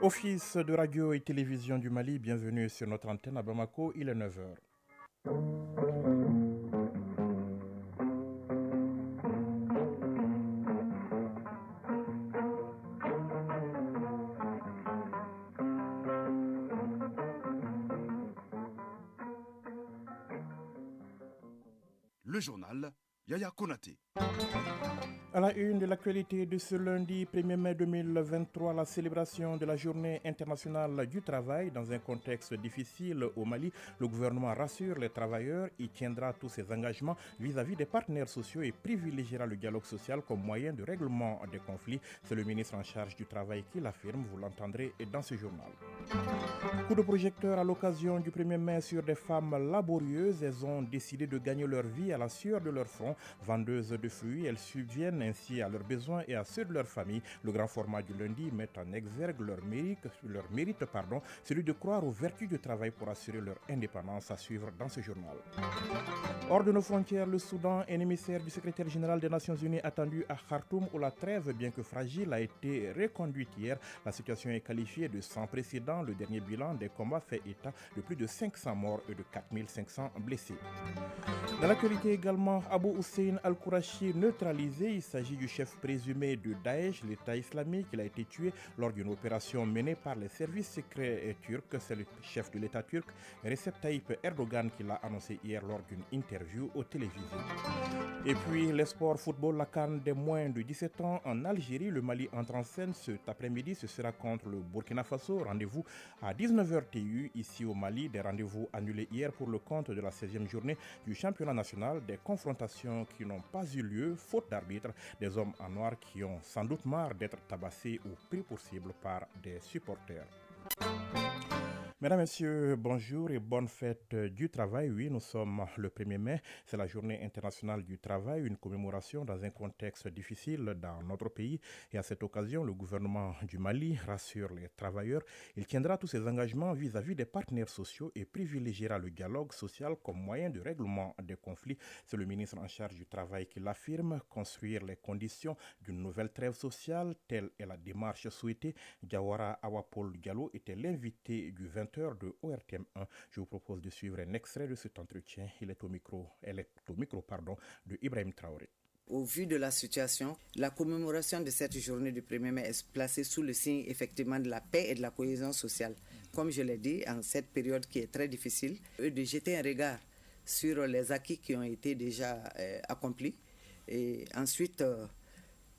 Office de radio et télévision du Mali, bienvenue sur notre antenne à Bamako, il est 9 heures. Le journal Yaya Konaté. À la une de l'actualité de ce lundi 1er mai 2023, la célébration de la Journée internationale du travail dans un contexte difficile au Mali. Le gouvernement rassure les travailleurs, il tiendra tous ses engagements vis-à-vis des partenaires sociaux et privilégiera le dialogue social comme moyen de règlement des conflits. C'est le ministre en charge du travail qui l'affirme, vous l'entendrez dans ce journal. Coup de projecteur à l'occasion du 1er mai sur des femmes laborieuses. Elles ont décidé de gagner leur vie à la sueur de leur front. Vendeuses de fruits, elles subviennent ainsi à leurs besoins et à ceux de leur famille. Le grand format du lundi met en exergue leur mérite, celui de croire aux vertus du travail pour assurer leur indépendance, à suivre dans ce journal. Hors de nos frontières, le Soudan, un émissaire du secrétaire général des Nations Unies attendu à Khartoum, où la trêve, bien que fragile, a été reconduite hier. La situation est qualifiée de sans précédent. Le dernier bilan des combats fait état de plus de 500 morts et de 4500 blessés. Dans l'actualité également, Abu Hussein al-Kourachi neutralisé. Il s'agit du chef présumé de Daesh, l'État islamique. Il a été tué lors d'une opération menée par les services secrets turcs. C'est le chef de l'État turc, Recep Tayyip Erdogan, qui l'a annoncé hier lors d'une interview aux télévisions. Et puis, les sports football, la CAN des moins de 17 ans en Algérie. Le Mali entre en scène cet après-midi. Ce sera contre le Burkina Faso. Rendez-vous à 19h TU ici au Mali. Des rendez-vous annulés hier pour le compte de la 16e journée du championnat national. Des confrontations qui n'ont pas eu lieu, faute d'arbitre. Des hommes en noir qui ont sans doute marre d'être tabassés ou pris pour cible par des supporters. Mesdames, Messieurs, bonjour et bonne fête du travail. Oui, nous sommes le 1er mai, c'est la journée internationale du travail, une commémoration dans un contexte difficile dans notre pays. Et à cette occasion, le gouvernement du Mali rassure les travailleurs. Il tiendra tous ses engagements vis-à-vis des partenaires sociaux et privilégiera le dialogue social comme moyen de règlement des conflits. C'est le ministre en charge du travail qui l'affirme. Construire les conditions d'une nouvelle trêve sociale, telle est la démarche souhaitée. Diawara Awapol Diallo était l'invité du 20h de ORTM1. Je vous propose de suivre un extrait de cet entretien. Elle est au micro de Ibrahim Traoré. Au vu de la situation, la commémoration de cette journée du 1er mai est placée sous le signe effectivement de la paix et de la cohésion sociale. Comme je l'ai dit, en cette période qui est très difficile, de jeter un regard sur les acquis qui ont été déjà accomplis et ensuite,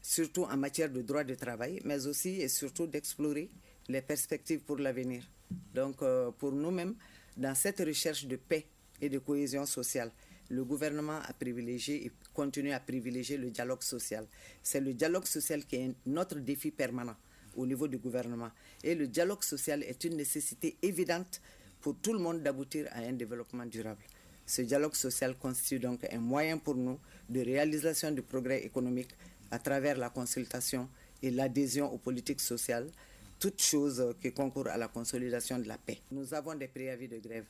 surtout en matière de droit de travail, mais aussi et surtout d'explorer les perspectives pour l'avenir. Donc pour nous-mêmes, dans cette recherche de paix et de cohésion sociale, le gouvernement a privilégié et continue à privilégier le dialogue social. C'est le dialogue social qui est notre défi permanent au niveau du gouvernement. Et le dialogue social est une nécessité évidente pour tout le monde d'aboutir à un développement durable. Ce dialogue social constitue donc un moyen pour nous de réalisation du progrès économique à travers la consultation et l'adhésion aux politiques sociales, toutes choses qui concourent à la consolidation de la paix. Nous avons des préavis de grève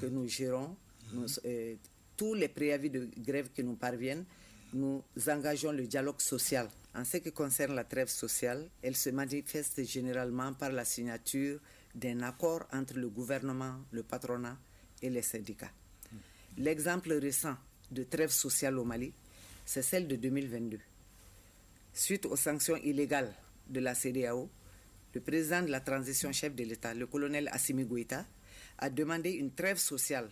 que nous gérons. Tous les préavis de grève qui nous parviennent, nous engageons le dialogue social. En ce qui concerne la trêve sociale, elle se manifeste généralement par la signature d'un accord entre le gouvernement, le patronat et les syndicats. L'exemple récent de trêve sociale au Mali, c'est celle de 2022. Suite aux sanctions illégales de la CEDEAO, le président de la transition chef de l'État, le colonel Assimi Goïta, a demandé une trêve sociale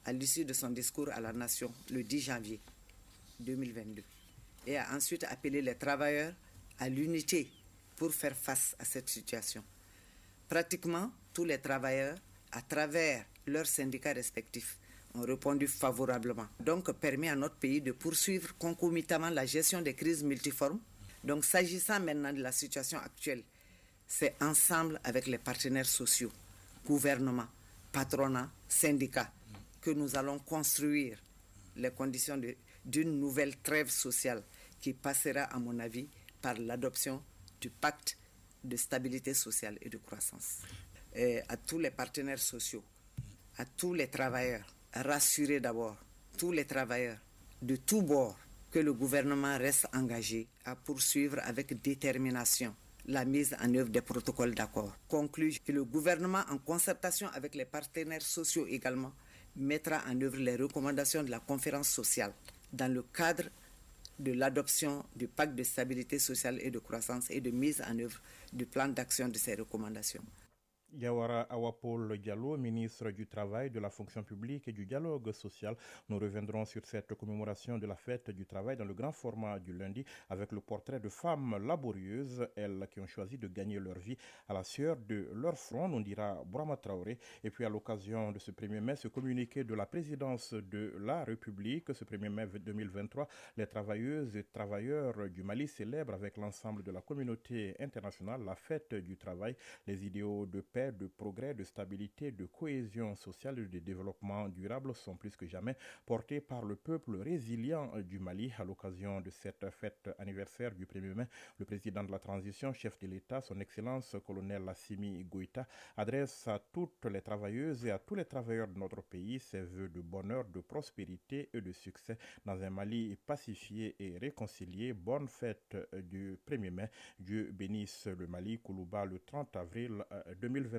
à l'issue de son discours à la nation le 10 janvier 2022 et a ensuite appelé les travailleurs à l'unité pour faire face à cette situation. Pratiquement tous les travailleurs, à travers leurs syndicats respectifs, ont répondu favorablement. Donc permet à notre pays de poursuivre concomitamment la gestion des crises multiformes. Donc s'agissant maintenant de la situation actuelle, c'est ensemble avec les partenaires sociaux, gouvernement, patronat, syndicats, que nous allons construire les conditions d'une nouvelle trêve sociale qui passera, à mon avis, par l'adoption du pacte de stabilité sociale et de croissance. Et à tous les partenaires sociaux, à tous les travailleurs, rassurer d'abord tous les travailleurs de tous bords que le gouvernement reste engagé à poursuivre avec détermination la mise en œuvre des protocoles d'accord. Conclut que le gouvernement, en concertation avec les partenaires sociaux également, mettra en œuvre les recommandations de la conférence sociale dans le cadre de l'adoption du pacte de stabilité sociale et de croissance et de mise en œuvre du plan d'action de ces recommandations. Yawara Awapol Diallo, ministre du Travail, de la fonction publique et du dialogue social. Nous reviendrons sur cette commémoration de la fête du travail dans le grand format du lundi avec le portrait de femmes laborieuses, elles qui ont choisi de gagner leur vie à la sueur de leur front, nous dira Bourama Traoré. Et puis à l'occasion de ce 1er mai, ce communiqué de la présidence de la République, ce 1er mai 2023, les travailleuses et travailleurs du Mali célèbrent avec l'ensemble de la communauté internationale la fête du travail, les idéaux de paix, de progrès, de stabilité, de cohésion sociale et de développement durable sont plus que jamais portés par le peuple résilient du Mali. À l'occasion de cette fête anniversaire du 1er mai, le président de la transition, chef de l'État, son Excellence colonel Assimi Goïta, adresse à toutes les travailleuses et à tous les travailleurs de notre pays ses vœux de bonheur, de prospérité et de succès dans un Mali pacifié et réconcilié. Bonne fête du 1er mai. Dieu bénisse le Mali. Koulouba le 30 avril 2023.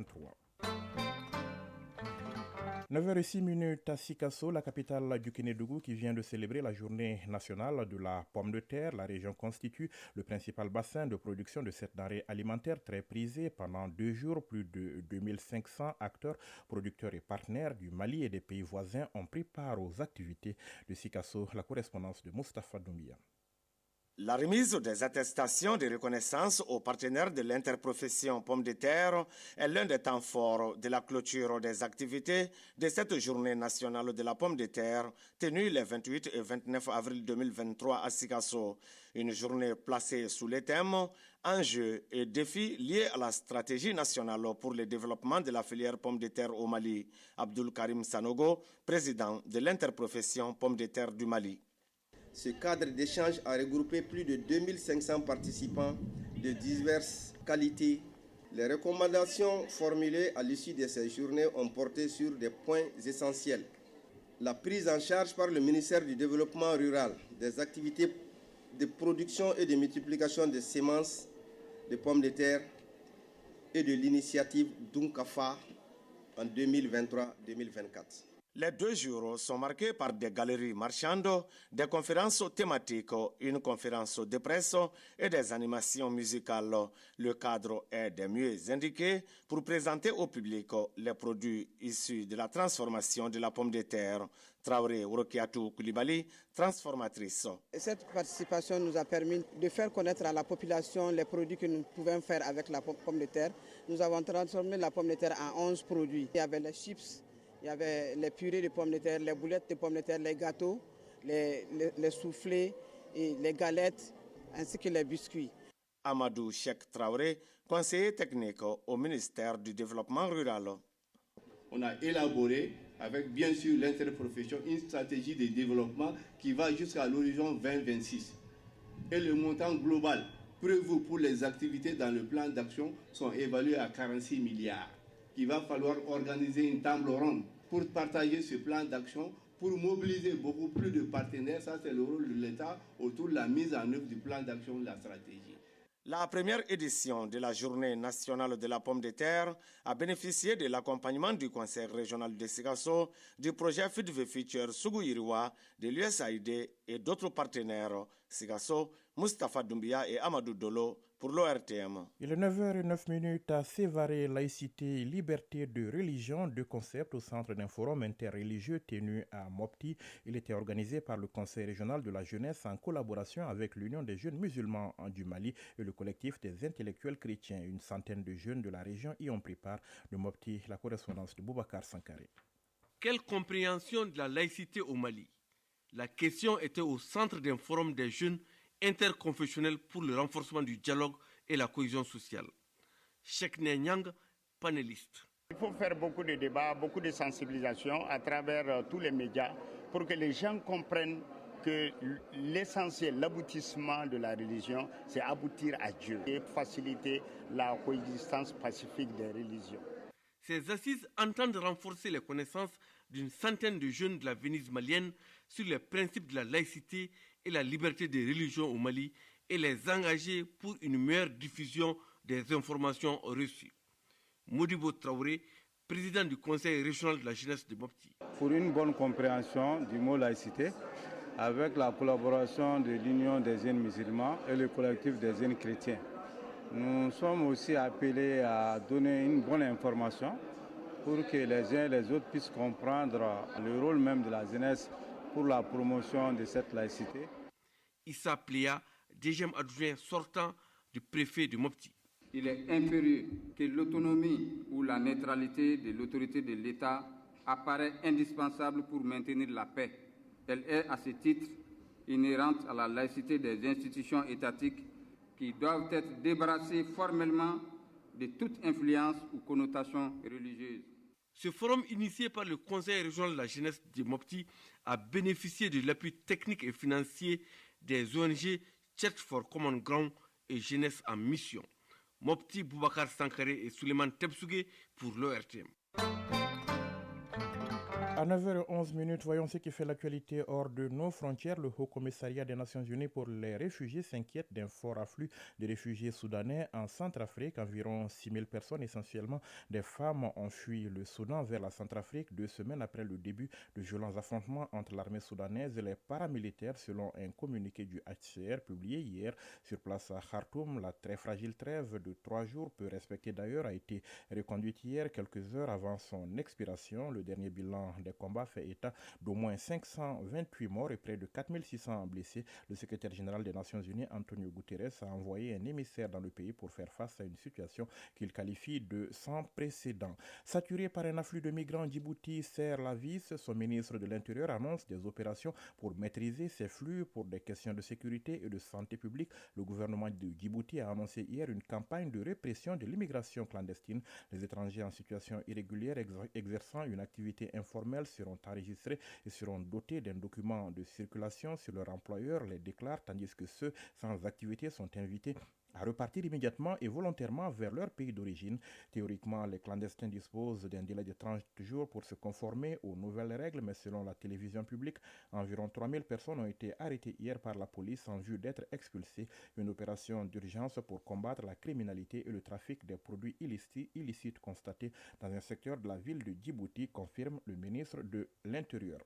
9h06 à Sikasso, la capitale du Kénédougou, qui vient de célébrer la journée nationale de la pomme de terre. La région constitue le principal bassin de production de cette denrée alimentaire très prisée. Pendant 2 jours, plus de 2500 acteurs, producteurs et partenaires du Mali et des pays voisins ont pris part aux activités de Sikasso. La correspondance de Mustapha Doumbia. La remise des attestations de reconnaissance aux partenaires de l'interprofession pomme de terre est l'un des temps forts de la clôture des activités de cette journée nationale de la pomme de terre tenue les 28 et 29 avril 2023 à Sikasso. Une journée placée sous les thèmes enjeux et défis liés à la stratégie nationale pour le développement de la filière pomme de terre au Mali. Abdul Karim Sanogo, président de l'interprofession pomme de terre du Mali. Ce cadre d'échange a regroupé plus de 2500 participants de diverses qualités. Les recommandations formulées à l'issue de ces journées ont porté sur des points essentiels. La prise en charge par le ministère du Développement rural des activités de production et de multiplication de semences de pommes de terre et de l'initiative Dunkafa en 2023-2024. Les 2 jours sont marqués par des galeries marchandes, des conférences thématiques, une conférence de presse et des animations musicales. Le cadre est des mieux indiqués pour présenter au public les produits issus de la transformation de la pomme de terre. Traoré Urokiatou Koulibaly, transformatrice. Cette participation nous a permis de faire connaître à la population les produits que nous pouvons faire avec la pomme de terre. Nous avons transformé la pomme de terre en 11 produits. Il y avait les chips, il y avait les purées de pommes de terre, les boulettes de pommes de terre, les gâteaux, les soufflés, et les galettes, ainsi que les biscuits. Amadou Cheikh Traoré, conseiller technique au ministère du Développement rural. On a élaboré, avec bien sûr l'interprofession, une stratégie de développement qui va jusqu'à l'horizon 2026. Et le montant global prévu pour les activités dans le plan d'action sont évalués à 46 milliards. Il va falloir organiser une table ronde pour partager ce plan d'action, pour mobiliser beaucoup plus de partenaires. Ça, c'est le rôle de l'État autour de la mise en œuvre du plan d'action de la stratégie. La première édition de la Journée nationale de la pomme de terre a bénéficié de l'accompagnement du Conseil régional de Sikasso, du projet Feed the Future Sougou-Iriwa, de l'USAID et d'autres partenaires. Sikasso, Mustapha Doumbia et Amadou Dolo pour l'ORTM. Il est 9h09 à Sévaré, laïcité et liberté de religion, 2 concepts au centre d'un forum interreligieux tenu à Mopti. Il était organisé par le Conseil régional de la jeunesse en collaboration avec l'Union des jeunes musulmans du Mali et le collectif des intellectuels chrétiens. Une centaine de jeunes de la région y ont pris part. De Mopti, la correspondance de Boubacar Sankaré. Quelle compréhension de la laïcité au Mali? La question était au centre d'un forum des jeunes interconfessionnels pour le renforcement du dialogue et la cohésion sociale. Cheikh Nyang, panéliste. Il faut faire beaucoup de débats, beaucoup de sensibilisation à travers tous les médias pour que les gens comprennent que l'essentiel, l'aboutissement de la religion, c'est aboutir à Dieu et faciliter la coexistence pacifique des religions. Ces assises entendent renforcer les connaissances d'une centaine de jeunes de la Venise malienne sur les principes de la laïcité et la liberté des religions au Mali et les engager pour une meilleure diffusion des informations reçues. Modibo Traoré, président du conseil régional de la jeunesse de Mopti. Pour une bonne compréhension du mot laïcité, avec la collaboration de l'Union des jeunes musulmans et le collectif des jeunes chrétiens, nous sommes aussi appelés à donner une bonne information pour que les uns et les autres puissent comprendre le rôle même de la jeunesse pour la promotion de cette laïcité. Issa Pléa, deuxième adjoint sortant du préfet de Mopti. Il est impérieux que l'autonomie ou la neutralité de l'autorité de l'État apparaît indispensable pour maintenir la paix. Elle est à ce titre inhérente à la laïcité des institutions étatiques qui doivent être débarrassées formellement de toute influence ou connotation religieuse. Ce forum initié par le Conseil régional de la jeunesse de Mopti a bénéficié de l'appui technique et financier des ONG Church for Common Ground et Jeunesse en Mission. Mopti Boubacar Sankaré et Suleiman Tebsougué pour l'ORTM. À 9h11, voyons ce qui fait l'actualité hors de nos frontières. Le Haut-Commissariat des Nations Unies pour les réfugiés s'inquiète d'un fort afflux de réfugiés soudanais en Centrafrique. Environ 6000 personnes, essentiellement des femmes, ont fui le Soudan vers la Centrafrique 2 semaines après le début de violents affrontements entre l'armée soudanaise et les paramilitaires, selon un communiqué du HCR publié hier. Sur place à Khartoum, la très fragile trêve de 3 jours, peu respectée d'ailleurs, a été reconduite hier, quelques heures avant son expiration. Le dernier bilan des combats fait état d'au moins 528 morts et près de 4600 blessés. Le secrétaire général des Nations Unies, Antonio Guterres, a envoyé un émissaire dans le pays pour faire face à une situation qu'il qualifie de sans précédent. Saturé par un afflux de migrants, Djibouti serre la vis. Son ministre de l'Intérieur annonce des opérations pour maîtriser ces flux pour des questions de sécurité et de santé publique. Le gouvernement de Djibouti a annoncé hier une campagne de répression de l'immigration clandestine. Les étrangers en situation irrégulière exerçant une activité informelle seront enregistrés et seront dotés d'un document de circulation si leur employeur les déclare, tandis que ceux sans activité sont invités à repartir immédiatement et volontairement vers leur pays d'origine. Théoriquement, les clandestins disposent d'un délai de 30 jours pour se conformer aux nouvelles règles, mais selon la télévision publique, environ 3000 personnes ont été arrêtées hier par la police en vue d'être expulsées. Une opération d'urgence pour combattre la criminalité et le trafic des produits illicites constatés dans un secteur de la ville de Djibouti, confirme le ministre de l'Intérieur.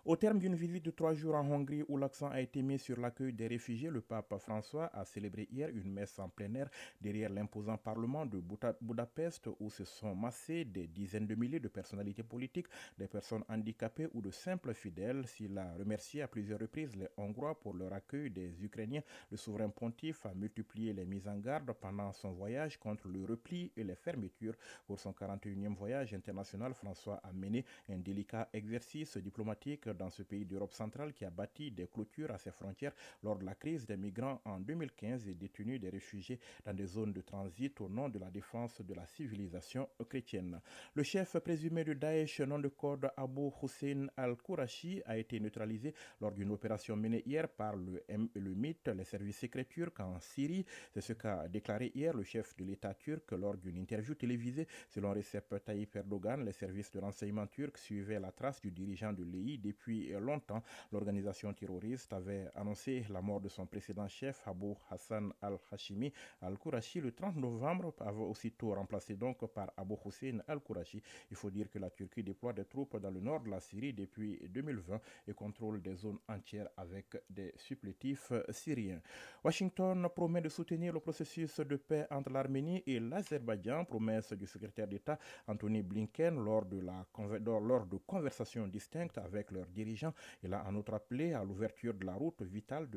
Au terme d'une visite de 3 jours en Hongrie où l'accent a été mis sur l'accueil des réfugiés, le pape François a célébré hier une messe en plein air derrière l'imposant parlement de Budapest où se sont massés des dizaines de milliers de personnalités politiques, des personnes handicapées ou de simples fidèles. S'il a remercié à plusieurs reprises les Hongrois pour leur accueil des Ukrainiens, le souverain pontife a multiplié les mises en garde pendant son voyage contre le repli et les fermetures. Pour son 41e voyage international, François a mené un délicat exercice diplomatique dans ce pays d'Europe centrale qui a bâti des clôtures à ses frontières lors de la crise des migrants en 2015 et détenu des réfugiés dans des zones de transit au nom de la défense de la civilisation chrétienne. Le chef présumé de Daesh, nom de code Abu Hussein al-Qurashi, a été neutralisé lors d'une opération menée hier par le MIT, les services secrets turcs en Syrie. C'est ce qu'a déclaré hier le chef de l'État turc lors d'une interview télévisée. Selon Recep Tayyip Erdogan, les services de renseignement turcs suivaient la trace du dirigeant de l'EI depuis longtemps. L'organisation terroriste avait annoncé la mort de son précédent chef, Abu Hassan al-Hashimi al-Qurashi, le 30 novembre, aussitôt remplacé donc par Abu Hussein al-Qurashi. Il faut dire que la Turquie déploie des troupes dans le nord de la Syrie depuis 2020 et contrôle des zones entières avec des supplétifs syriens. Washington promet de soutenir le processus de paix entre l'Arménie et l'Azerbaïdjan, promesse du secrétaire d'État Anthony Blinken lors de conversations distinctes avec leurs dirigeants. Il a en outre appelé à l'ouverture de la route vitale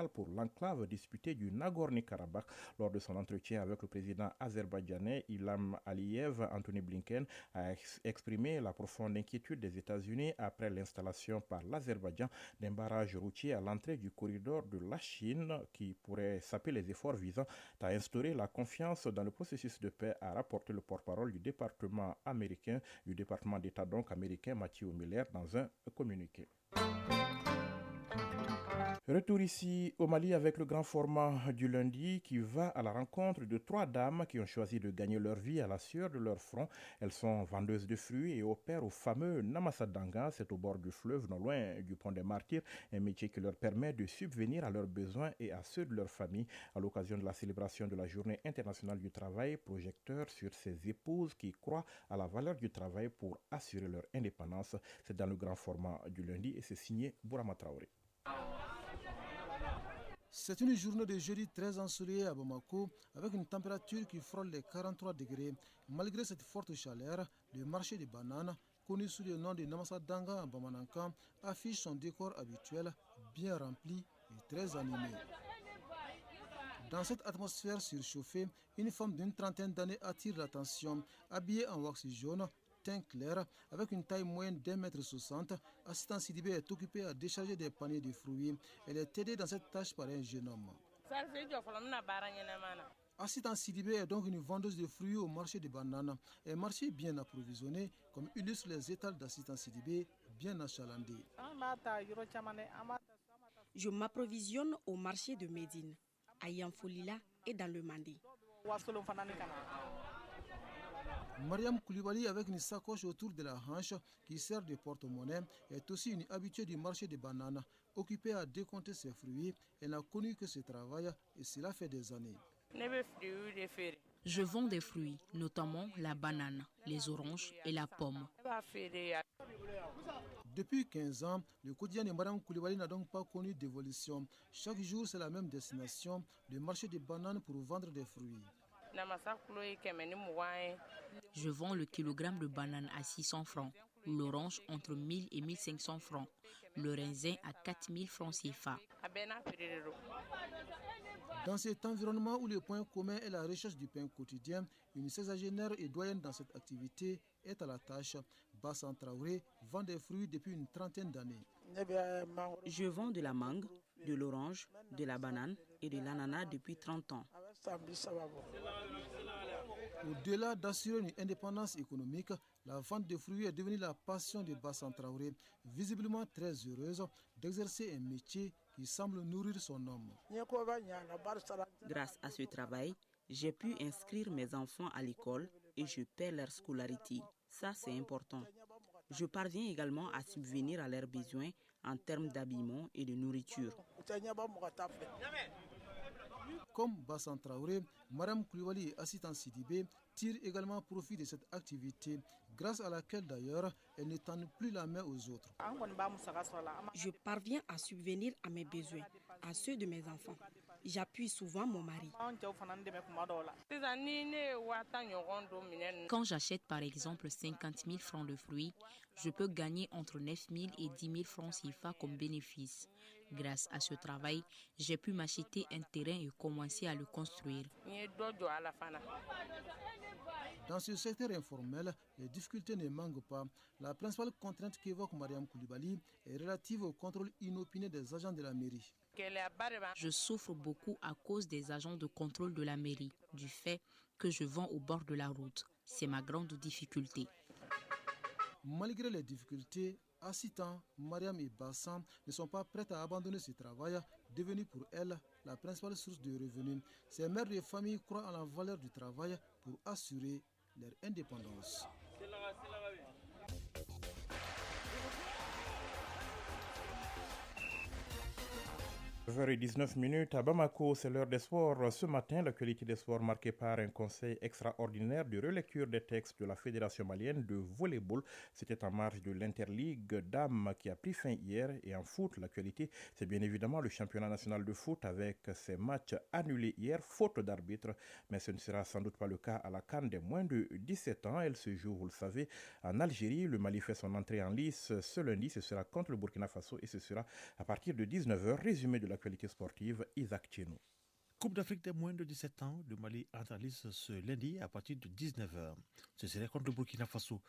pour l'enclave disputée du Nagorno-Karabakh. Lors de son entretien avec le président azerbaïdjanais Ilham Aliyev, Anthony Blinken a exprimé la profonde inquiétude des États-Unis après l'installation par l'Azerbaïdjan d'un barrage routier à l'entrée du corridor de Lachin qui pourrait saper les efforts visant à instaurer la confiance dans le processus de paix, a rapporté le porte-parole du département d'État donc américain Matthew Miller dans un communiqué. Retour ici au Mali avec le grand format du lundi qui va à la rencontre de 3 dames qui ont choisi de gagner leur vie à la sueur de leur front. Elles sont vendeuses de fruits et opèrent au fameux Namasadanga, c'est au bord du fleuve, non loin du pont des Martyrs, un métier qui leur permet de subvenir à leurs besoins et à ceux de leur famille. À l'occasion de la célébration de la Journée internationale du travail, projecteur sur ces épouses qui croient à la valeur du travail pour assurer leur indépendance. C'est dans le grand format du lundi et c'est signé Bourama Traoré. C'est une journée de jeudi très ensoleillée à Bamako avec une température qui frôle les 43 degrés. Malgré cette forte chaleur, le marché des bananes, connu sous le nom de Namasadanga en Bamanankan, affiche son décor habituel, bien rempli et très animé. Dans cette atmosphère surchauffée, une femme d'une trentaine d'années attire l'attention. Habillée en wax jaune, teint clair, avec une taille moyenne d'1,60 m, Assistant Sidibé est occupée à décharger des paniers de fruits. Elle est aidée dans cette tâche par un jeune homme. Assistant Sidibé est donc une vendeuse de fruits au marché des bananes. Un marché bien approvisionné, comme illustrent les étals d'Assistant Sidibé, bien achalandés. Je m'approvisionne au marché de Médine, à Yanfolila et dans le Mandi. Mariam Koulibaly, avec une sacoche autour de la hanche qui sert de porte-monnaie, est aussi une habituée du marché des bananes. Occupée à décompter ses fruits, elle n'a connu que ce travail et cela fait des années. Je vends des fruits, notamment la banane, les oranges et la pomme. Depuis 15 ans, le quotidien de Mariam Koulibaly n'a donc pas connu d'évolution. Chaque jour, c'est la même destination, le marché des bananes pour vendre des fruits. Je vends le kilogramme de banane à 600 francs, l'orange entre 1000 et 1500 francs, le raisin à 4000 francs CFA. Dans cet environnement où le point commun est la recherche du pain quotidien, une sexagénaire et doyenne dans cette activité est à la tâche. Bassan Traoré vend des fruits depuis une trentaine d'années. Je vends de la mangue, de l'orange, de la banane et de l'ananas depuis 30 ans. Au-delà d'assurer une indépendance économique, la vente de fruits est devenue la passion de Bassan Traoré, visiblement très heureuse d'exercer un métier qui semble nourrir son homme. Grâce à ce travail, j'ai pu inscrire mes enfants à l'école et je paie leur scolarité. Ça, c'est important. Je parviens également à subvenir à leurs besoins en termes d'habillement et de nourriture. Comme Bassan Traoré, Mariam Koulibaly et Assistant Sidibé tirent également profit de cette activité, grâce à laquelle d'ailleurs elle ne tend plus la main aux autres. Je parviens à subvenir à mes besoins, à ceux de mes enfants. J'appuie souvent mon mari. Quand j'achète par exemple 50 000 francs de fruits, je peux gagner entre 9 000 et 10 000 francs CFA comme bénéfice. Grâce à ce travail, j'ai pu m'acheter un terrain et commencer à le construire. Dans ce secteur informel, les difficultés ne manquent pas. La principale contrainte qu'évoque Mariam Koulibaly est relative au contrôle inopiné des agents de la mairie. Je souffre beaucoup à cause des agents de contrôle de la mairie, du fait que je vends au bord de la route. C'est ma grande difficulté. Malgré les difficultés, Assistant, Mariam et Bassan ne sont pas prêtes à abandonner ce travail, devenu pour elles la principale source de revenus. Ces mères de famille croient à la valeur du travail pour assurer leur indépendance. 9h19 à Bamako, c'est l'heure des sports. Ce matin, l'actualité des sports marquée par un conseil extraordinaire de relecture des textes de la Fédération malienne de volleyball. C'était en marge de l'Interligue Dames qui a pris fin hier. Et en foot, l'actualité, c'est bien évidemment le championnat national de foot avec ses matchs annulés hier, faute d'arbitre. Mais ce ne sera sans doute pas le cas à la CAN des moins de 17 ans. Elle se joue, vous le savez, en Algérie. Le Mali fait son entrée en lice ce lundi. Ce sera contre le Burkina Faso et ce sera à partir de 19h. Résumé de l'actualité sportive, Isaac Tchenou. Coupe d'Afrique des moins de 17 ans, le Mali entre en lice ce lundi à partir de 19h. Ce serait contre le Burkina Faso.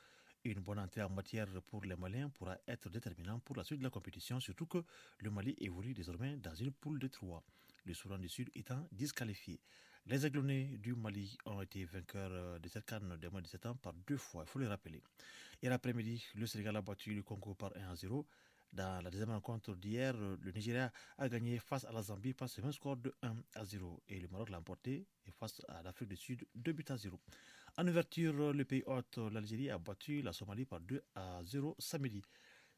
Une bonne entrée en matière pour les Maliens pourra être déterminant pour la suite de la compétition, surtout que le Mali évolue désormais dans une poule de 3, le Soudan du Sud étant disqualifié. Les Aiglonnés du Mali ont été vainqueurs de cette CAN des moins de 17 ans par 2 fois, il faut le rappeler. Hier après-midi, le Sénégal a battu le Congo par 1-0. Dans la deuxième rencontre d'hier, le Nigeria a gagné face à la Zambie par ce même score de 1-0 et le Maroc l'a emporté face à l'Afrique du Sud 2-0. En ouverture, le pays hôte, l'Algérie, a battu la Somalie par 2-0 samedi.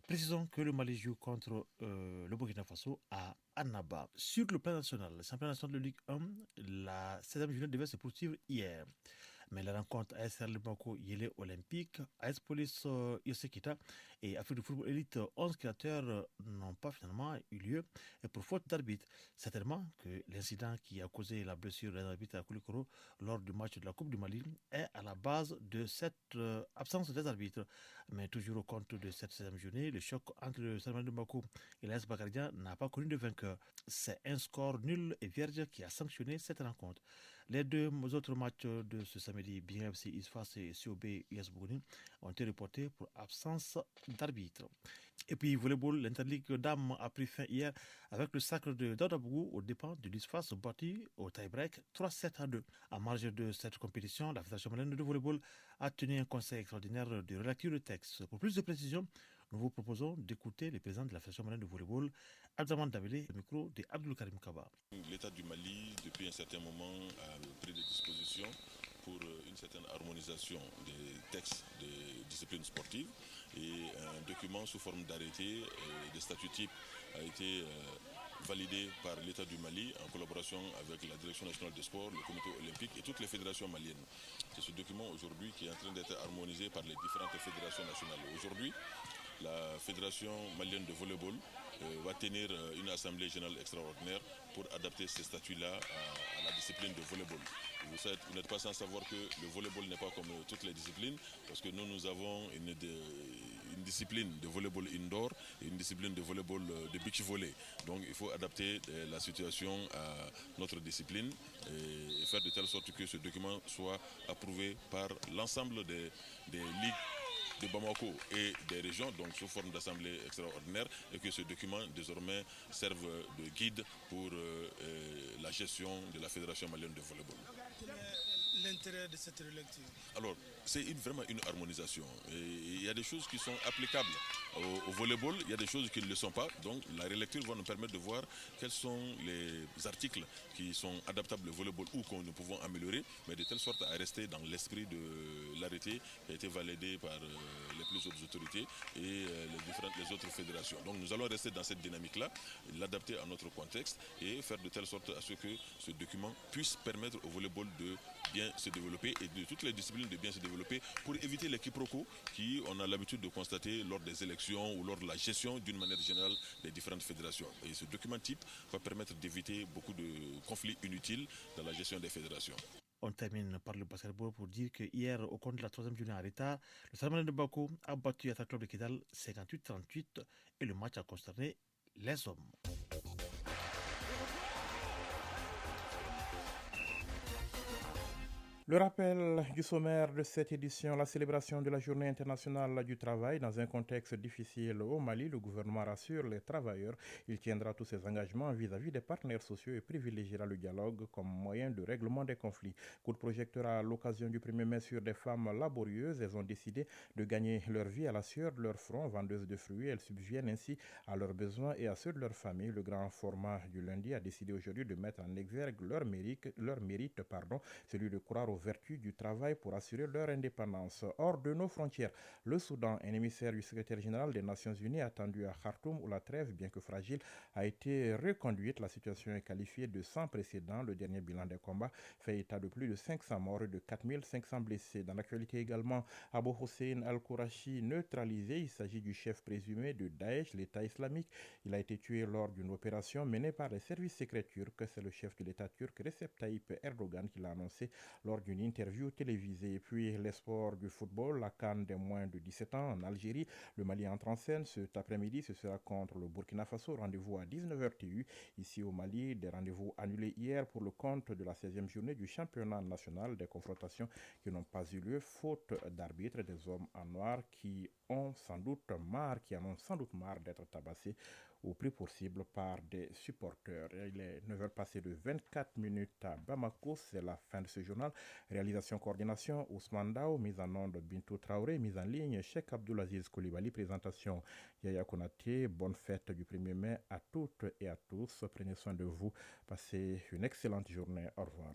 Précisons que le Mali joue contre le Burkina Faso à Annaba. Sur le plan national, le championnat national de Ligue 1, la 16e journée devait se poursuivre hier. Mais la rencontre AS Bamako Yele Olympique, AS Police Yosekita et Afrique du football élite 11 créateurs n'ont pas finalement eu lieu pour faute d'arbitre. Certainement que l'incident qui a causé la blessure d'un arbitre à Koulikoro lors du match de la Coupe du Mali est à la base de cette absence des arbitres. Mais toujours au compte de cette 16e journée, le choc entre le Salman de Bamako et l'AS Bakaria n'a pas connu de vainqueur. C'est un score nul et vierge qui a sanctionné cette rencontre. Les deux autres matchs de ce samedi, Bien FC Isfas et COB US Bougni, ont été reportés pour absence d'arbitre. Et puis, volleyball, l'Interligue Dames a pris fin hier avec le sacre de Daudabougou aux dépens de l'Isfas battu au tie-break 3-7-2. En marge de cette compétition, la Fédération malienne de volleyball a tenu un conseil extraordinaire de relecture de texte. Pour plus de précision, nous vous proposons d'écouter le président de la Fédération malienne de volleyball, Abdelrahman Dabélé, au micro de Abdul Karim Kaba. L'État du Mali, depuis un certain moment, a pris des dispositions pour une certaine harmonisation des textes des disciplines sportives et un document sous forme d'arrêté et de statut type a été validé par l'État du Mali en collaboration avec la Direction nationale des sports, le comité olympique et toutes les fédérations maliennes. C'est ce document aujourd'hui qui est en train d'être harmonisé par les différentes fédérations nationales. Aujourd'hui, la Fédération malienne de volleyball va tenir une assemblée générale extraordinaire pour adapter ces statuts-là à la discipline de volleyball. Vous n'êtes pas sans savoir que le volleyball n'est pas comme toutes les disciplines, parce que nous avons une discipline de volleyball indoor et une discipline de volleyball de beach volley. Donc il faut adapter la situation à notre discipline et faire de telle sorte que ce document soit approuvé par l'ensemble des ligues de Bamako et des régions, donc sous forme d'assemblée extraordinaire, et que ce document désormais serve de guide pour la gestion de la Fédération malienne de volleyball. Quel est l'intérêt de cette relecture? Alors, c'est vraiment une harmonisation. Et il y a des choses qui sont applicables au volleyball, il y a des choses qui ne le sont pas. Donc la relecture va nous permettre de voir quels sont les articles qui sont adaptables au volleyball ou que nous pouvons améliorer, mais de telle sorte à rester dans l'esprit de l'arrêté qui a été validé par les plus hautes autorités et les autres fédérations. Donc nous allons rester dans cette dynamique-là, l'adapter à notre contexte et faire de telle sorte à ce que ce document puisse permettre au volleyball de bien se développer et de toutes les disciplines de bien se développer pour éviter les quiproquos qu'on a l'habitude de constater lors des élections ou lors de la gestion d'une manière générale des différentes fédérations. Et ce document type va permettre d'éviter beaucoup de conflits inutiles dans la gestion des fédérations. On termine par le basketball pour dire que hier, au cours de la troisième journée en retard, le Salman de Bamako a battu Attaque Club de Kidal 58-38 et le match a concerné les hommes. Le rappel du sommaire de cette édition, la célébration de la Journée internationale du travail dans un contexte difficile au Mali. Le gouvernement rassure les travailleurs. Il tiendra tous ses engagements vis-à-vis des partenaires sociaux et privilégiera le dialogue comme moyen de règlement des conflits. Coup de projecteur à l'occasion du 1er mai sur des femmes laborieuses. Elles ont décidé de gagner leur vie à la sueur de leur front. Vendeuses de fruits, elles subviennent ainsi à leurs besoins et à ceux de leur famille. Le grand format du lundi a décidé aujourd'hui de mettre en exergue leur mérite, celui de croire aux vertus du travail pour assurer leur indépendance. Hors de nos frontières, le Soudan, un émissaire du secrétaire général des Nations Unies attendu à Khartoum où la trêve, bien que fragile, a été reconduite. La situation est qualifiée de sans précédent. Le dernier bilan des combats fait état de plus de 500 morts et de 4500 blessés. Dans l'actualité également, Abu Hussein al-Kourachi neutralisé. Il s'agit du chef présumé de Daesh, l'État islamique. Il a été tué lors d'une opération menée par les services secrets turcs. C'est le chef de l'État turc, Recep Tayyip Erdogan, qui l'a annoncé lors d'une interview télévisée. Et puis les sports du football, la CAN des moins de 17 ans en Algérie. Le Mali entre en scène cet après-midi. Ce sera contre le Burkina Faso. Rendez-vous à 19h TU. Ici au Mali, des rendez-vous annulés hier pour le compte de la 16e journée du championnat national. Des confrontations qui n'ont pas eu lieu faute d'arbitres, des hommes en noir qui en ont sans doute marre d'être tabassés au plus possible par des supporters. Il est 9h passé de 24 minutes à Bamako. C'est la fin de ce journal. Réalisation, coordination, Ousmane Dao. Mise en onde, Bintou Traoré. Mise en ligne, Cheikh Abdoulaziz Koulibaly. Présentation, Yaya Konaté. Bonne fête du 1er mai à toutes et à tous. Prenez soin de vous. Passez une excellente journée. Au revoir.